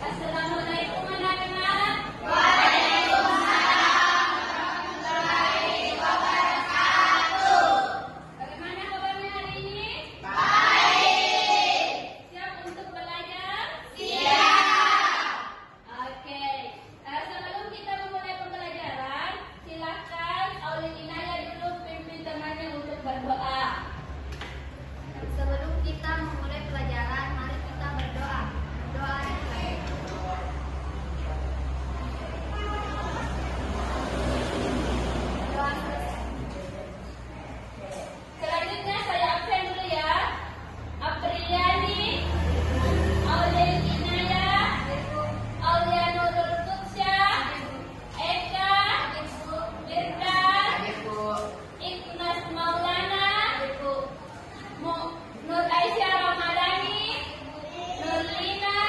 Assalamualaikum anak-anak. Bagaimana kabarnya hari ini? Siap untuk belajar? Oke. Sebelum kita memulai pembelajaran, silakan Aulin Inaya dulu pimpin temannya untuk berdoa. Sebelum kita memulai pelajaran, mari kita berdoa. Doa yang baik. Doa selesai. Selanjutnya saya absen dulu ya. Apriyani, Aulin Inaya, Aulia Nurul Tutsya, Eka, Mirdan, Ignas Maulana, Nur Aisyah Ramadhani, Nurlina,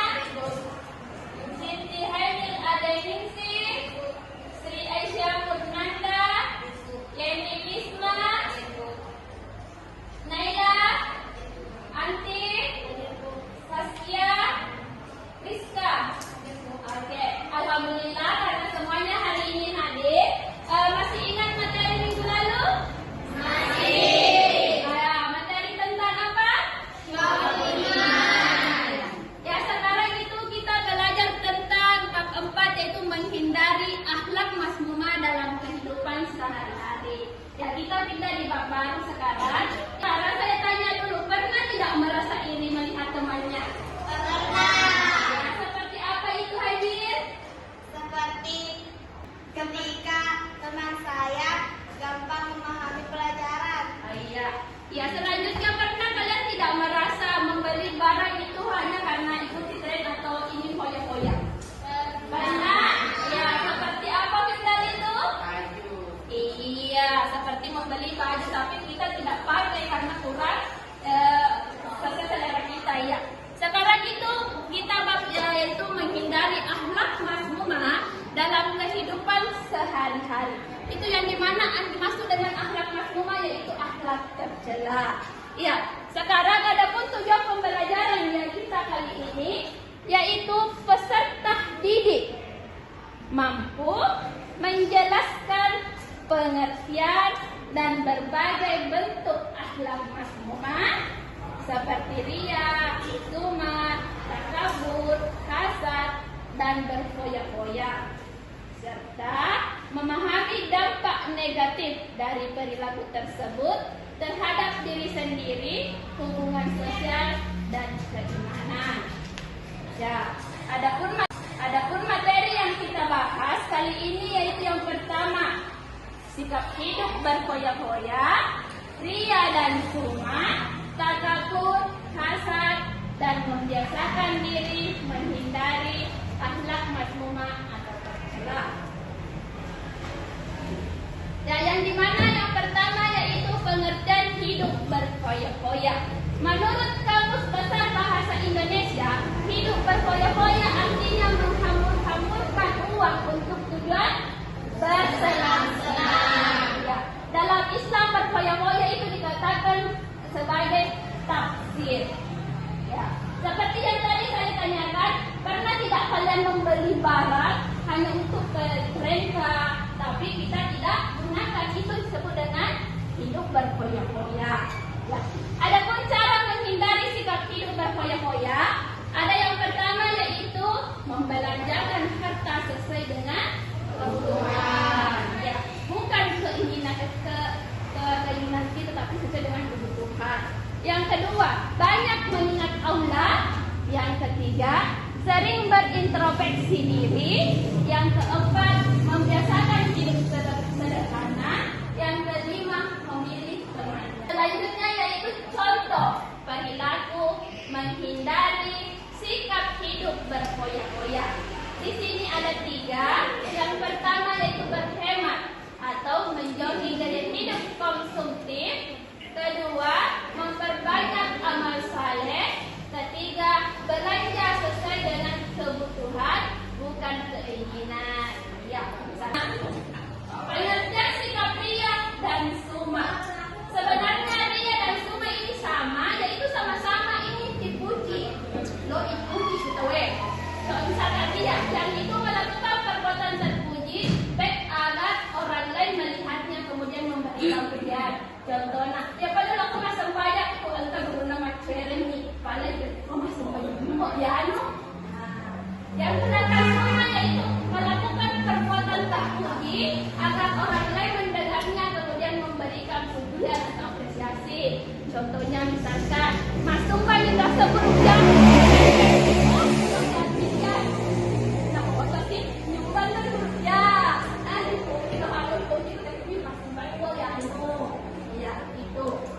Siti Haimil Adeningsi, Sri Aisyah Purnanda, Yeni Wisma, Naila, Anti, Saskia, Rizka. Oke, alhamdulillah karena semuanya hari ini hadir. Masih ingat materi minggu lalu? Materi tentang apa? Ya, sekarang itu kita belajar tentang bab 4, yaitu menghindari akhlak masmumah dalam kehidupan sehari-hari. Ya, kita pindah di bab baru sekarang. Sekarang saya tanya dulu, pernah tidak merasa iri melihat temannya? Ya, seperti apa itu, Hadir? Seperti ketika teman saya gampang memahami pelajaran. Iya. Ya, selanjutnya pernah kalian tidak merasa membeli barang itu hanya karena ikuti tren atau ingin foya-foya? Pernah. Ya, seperti apa kendala itu? Iya, seperti membeli baju tapi kita tidak pakai karena kurang sesuai selera kita ya. Sekarang itu kita yaitu menghindari akhlak masmumah dalam kehidupan sehari-hari. Itu yang dimana dimaksud dengan akhlak masmumah yaitu akhlak tercela. Ya, sekarang adapun tujuan pembelajaran yang kita kali ini yaitu peserta didik mampu menjelaskan pengertian dan berbagai bentuk akhlak masmumah seperti riya, sum'ah, takabur, hasad, dan berfoya-foya, serta memahami dampak negatif dari perilaku tersebut terhadap diri sendiri, hubungan sosial, dan keimanan. Ya, adapun materi yang kita bahas kali ini yaitu yang pertama, sikap hidup berfoya-foya, riya dan sum'ah, takabur, hasad, dan membiasakan diri menghindari akhlak masmumah atau tercela. Ya, yang dimana yang pertama yaitu pengertian hidup berfoya-foya. Menurut Kamus Besar Bahasa Indonesia, hidup berfoya-foya artinya menghambur-hamburkan uang untuk tujuan bersenang-senang. Ya. Dalam Islam berfoya-foya itu dikatakan sebagai taksir. Ya. Seperti yang tadi saya tanyakan, pernah tidak kalian membeli barang hanya untuk renta, tapi kita tidak gunakan, itu disebut dengan hidup berfoya-foya. Ya. Adapun cara menghindari sikap hidup berfoya-foya, ada yang pertama yaitu membelanjakan harta sesuai dengan kebutuhan. Ya. Bukan keinginan kita, tapi sesuai dengan kebutuhan. Yang kedua, banyak mengingat Allah. Yang ketiga, sering berintrospeksi diri. Yang keempat, membiasakan hidup sederhana. Yang kelima, memilih teman. Selanjutnya yaitu contoh perilaku menghindari sikap hidup berfoya-foya. Di sini ada 3. Yang pertama yaitu berhemat atau menjauhi gaya hidup konsumtif. Kedua, memperbanyak amal saleh. Ketiga, belanja sesuai dengan kebutuhan, bukan keinginan. Ya, pengertian sikap riya dan sum'ah. Sebenarnya riya dan sum'ah ini sama, yaitu sama-sama ini dipuji. Lo dipuji sudah. So, misalkan Contoh na, ya padahal ako masampaya ko ang taguro na matweren ni pala yun. Oh, masampaya mo, yan o. Yan ko na kaso na ito, melakukan perbuatan tak puji agar orang lain mendengarnya kemudian memberikan pujian atau apresiasi. Contohnya misalkan, Mas sumpah indah sebelumnya. Ya, itu.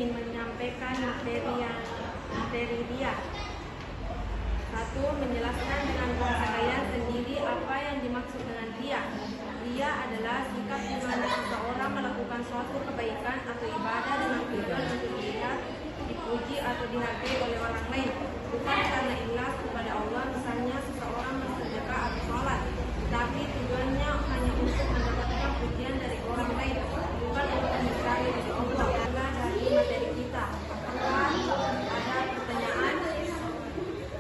ingin menyampaikan materi dia. 1. Menjelaskan dengan bahasa kalian sendiri apa yang dimaksud dengan ria. Ria adalah sikap di mana seseorang melakukan suatu kebaikan atau ibadah dengan tujuan untuk dilihat, dipuji atau dihargai oleh orang lain, bukan karena ikhlas kepada Allah, misalnya seseorang bersedekah atau sholat, tapi tujuannya hanya untuk mendapatkan pujian dari orang lain, bukan untuk mencari ridho Allah. Adalah dari materi kita. Apakah ada pertanyaan?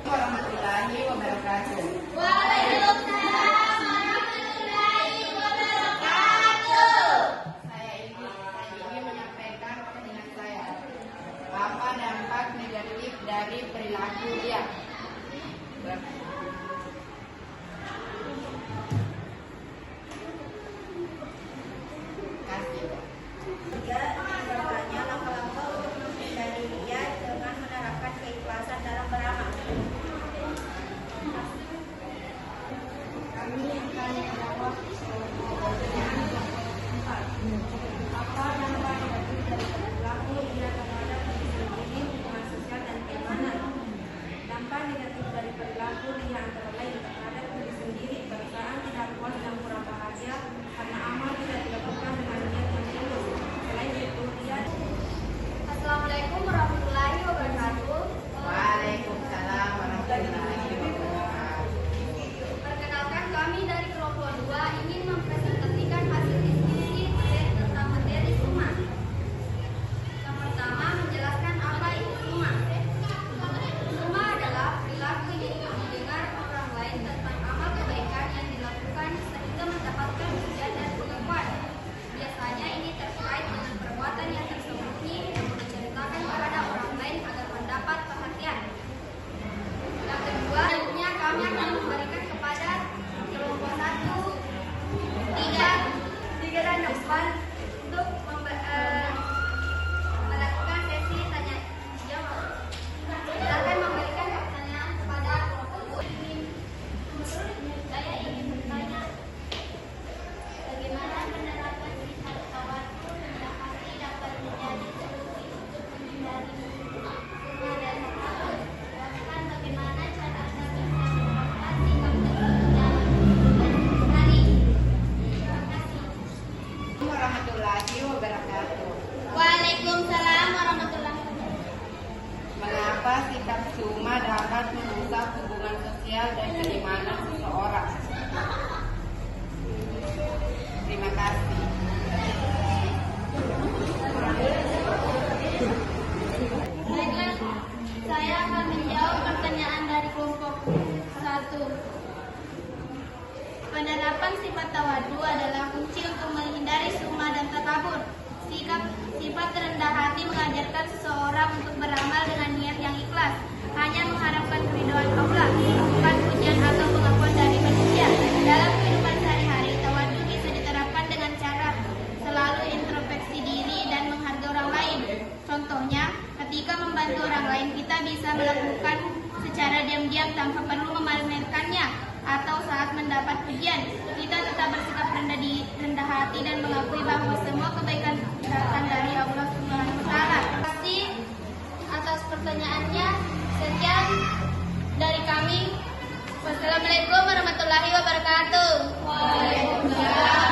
Warahmatullahi wabarakatuh. Waalaikumsalam warahmatullahi wabarakatuh. Saya ingin menyampaikan pendapat saya. Apa dampak negatif dari perilaku dia? Kasih. Tiga, bertanya langkah-langkah untuk menghindari ria dengan menerapkan keikhlasan dalam beramal. Kami akan menjawab pertanyaan keempat. Apa dampak negatif dari perilaku ria terhadap diri sendiri, hubungan sosial dan keimanan? Dampak negatif dari perilaku ria antara lain terhadap diri sendiri, perasaan tidak puas dan kurang bahagia karena amal tidak dilakukan dengan niat yang tulus. Selain itu, ria. Assalamualaikum warahmatullahi wabarakatuh. Waalaikumsalam warahmatullahi wabarakatuh. Perkenalkan, kami dari kelompok 2 ingin mempresentasikan hasil diskusi tentang materi summa. Yang pertama, menjelaskan apa itu summa. Summa adalah perilaku yang didengar orang lain tentang amal kebaikan yang dilakukan sehingga mendapatkan pujian dan pengakuan. Biasanya ini terkait dengan perbuatan yang tersembunyi yang diceritakan kepada orang lain agar mendapat perhatian. Yang kedua, selanjutnya kami akan memberikan kepada kelompok 1, 3 dan 4 untuk melakukan sesi tanya jawab. Silakan memberikan pertanyaan kepada kelompok 2. Saya ingin bertanya, bagaimana penerapan sifat tawadhu yang pasti dapat menjadi solusi untuk menghindari summa dan takabur? Jelaskan bagaimana cara Anda bisa menerapkan sikap tersebut dalam kehidupan sehari-hari. Terima kasih. Warahmatullahi wabarakatuh. Waalaikumsalam warahmatullahi wabarakatuh. Mengapa sikap summa dapat merusak hubungan sosial dan keimanan seseorang? Terima kasih. Baiklah, saya akan menjawab pertanyaan dari kelompok 1. Penerapan sifat tawadhu adalah kunci untuk menghindari summa dan takabur. Sifat rendah hati mengajarkan seseorang untuk beramal dengan niat yang ikhlas, hanya mengharapkan keridhaan Allah, bukan pujian atau pengakuan dari manusia. Dalam kehidupan sehari-hari, tawadhu bisa diterapkan dengan cara selalu introspeksi diri dan menghargai orang lain. Contohnya, ketika membantu orang lain, kita bisa melakukan secara diam-diam tanpa perlu memamerkannya, atau saat mendapat pujian, kita tetap bersikap rendah hati dan mengakui bahwa semua kebaikan datang dari Allah Subhanahu wa Ta'ala. Terima kasih atas pertanyaannya. Sekian dari kami. Wassalamualaikum warahmatullahi wabarakatuh. Waalaikumsalam.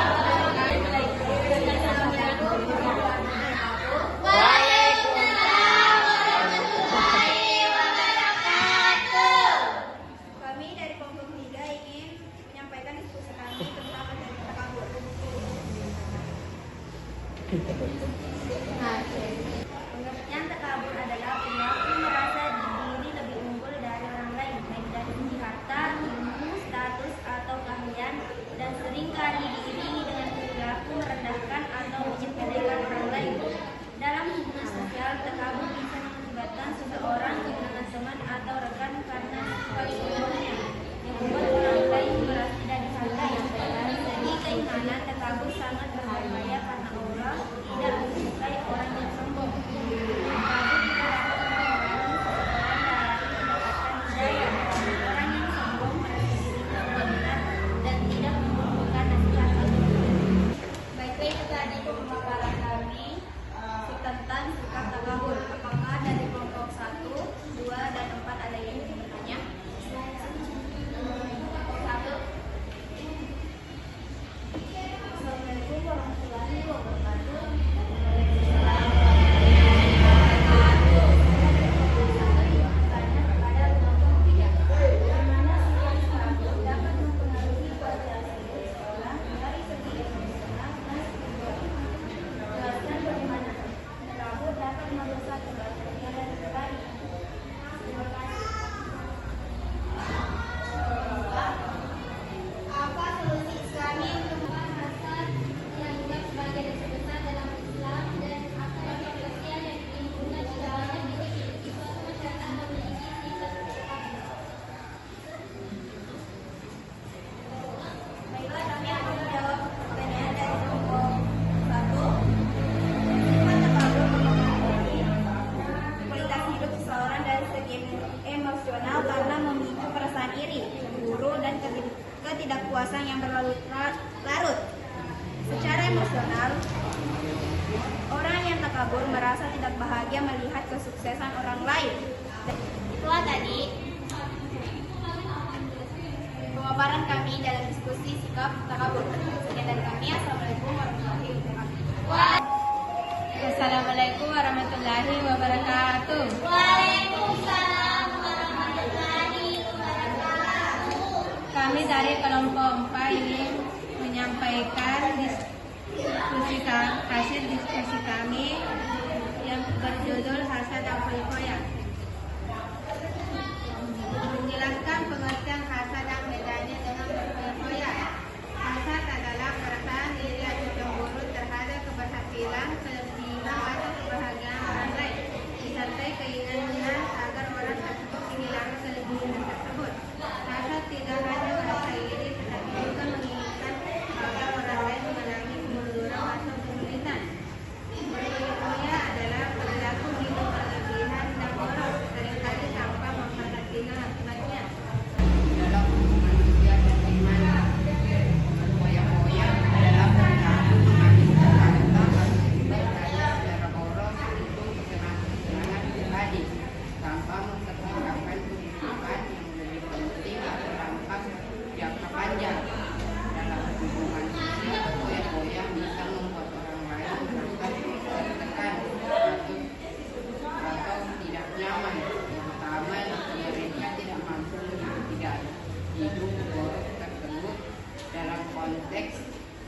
Kami dari kelompok 3 ingin menyampaikan diskusi kami tentang materi takabur. Pengertian takabur adalah perilaku merasa diri lebih unggul dari orang lain, baik dari segi harta, ilmu, status, atau keahlian, kecemasan yang berlarut-larut. Secara emosional, orang yang takabur merasa tidak bahagia melihat kesuksesan orang lain. Itulah tadi pemaparan kami dalam diskusi sikap takabur. Sekian dari kami. Assalamualaikum warahmatullahi wabarakatuh. Assalamualaikum warahmatullahi wabarakatuh. Waalaikumsalam warahmatullahi wabarakatuh. Kami dari kelompok 4 ingin menyampaikan hasil diskusi kami yang berjudul hasad dan foya-foya. Menjelaskan pengertian hasad dan bedanya dengan berfoya-foya. Hasad adalah perasaan diri atau cemburu terhadap keberhasilan, kelebihan atau kebahagiaan orang lain, disertai keinginan agar orang tersebut kehilangan kelebihan tersebut. Hasad tidak hanya merasa iri, tetapi juga menginginkan agar orang lain mengalami kemunduran atau kesulitan. Berfoya adalah perilaku hidup berlebihan dan boros, seringkali tanpa memperhatikan akibatnya. Dalam hubungan manusia dan iman, berfoya-foya adalah perilaku menghadirkan harta atau berdaya secara boros untuk kesenangan pribadi, tanpa mempertimbangkan kehidupan yang lebih penting atau dampak jangka panjang. Dalam hubungan manusia, berfoya-foya bisa membuat orang lain merasa tertekan atau tidak nyaman, terutama jika mereka tidak mampu menghidupi hidup boros tersebut. Dalam konteks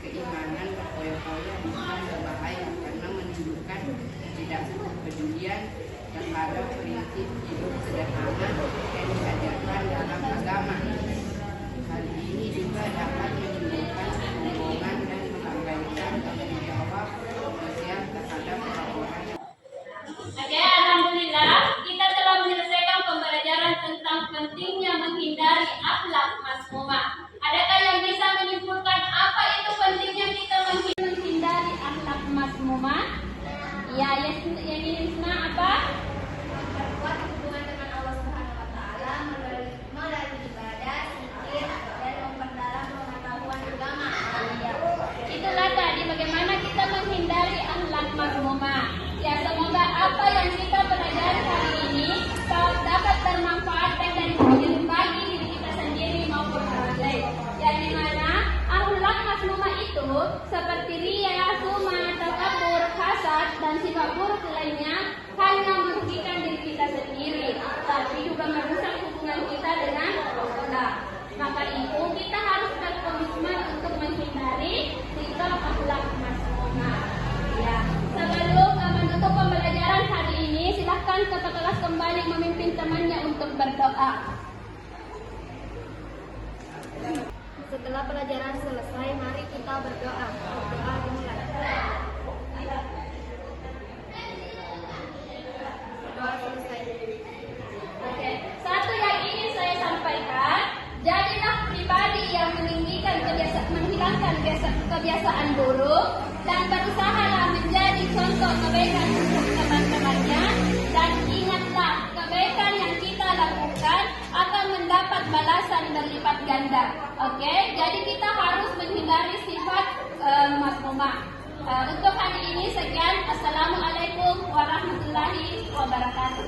keimanan, berfoya-foya bisa berbahaya karena menunjukkan ketidakpedulian terhadap prinsip hidup sederhana yang diajarkan dalam agama. Hal ini juga dapat menimbulkan kesombongan dan mengabaikan tanggung jawab sosial terhadap orang-orang. Oke, alhamdulillah kita telah menyelesaikan pembelajaran tentang pentingnya menghindari akhlak mazmumah. Adakah yang bisa menyimpulkan apa itu pentingnya kita menghindari akhlak mazmumah? Ya, Yasna apa? Memperkuat hubungan dengan Allah Subhanahu wa taala melalui ibadah, zikir, dan memperdalam pengetahuan agama. Itulah tadi bagaimana kita menghindari akhlak mazmumah. Ya, semoga apa yang kita pelajari hari ini dapat bermanfaat baik bagi diri kita sendiri maupun orang lain. Yang dimana akhlak mazmumah itu seperti riya, sum'ah, takabur, hasad, dan sifat buruk lainnya hanya merugikan diri kita sendiri, tapi juga merusak hubungan kita dengan Allah. Maka itu kita harus berkomitmen untuk menghindari sikap akhlak mazmumah. Ya, sebelum menutup pembelajaran hari ini, silahkan kakak kelas kembali memimpin temannya untuk berdoa. Setelah pelajaran selesai, mari kita berdoa. Berdoa dimulai. Berdoa selesai. Oke, satu yang ingin saya sampaikan, jadilah pribadi yang menghilangkan kebiasaan buruk dan berusahalah menjadi contoh kebaikan untuk teman-temannya, dan ingatlah kebaikan yang kita lakukan akan mendapat balasan berlipat ganda. Oke, jadi kita harus menghindari sifat mazmumah. Untuk hari ini sekian. Assalamualaikum warahmatullahi wabarakatuh.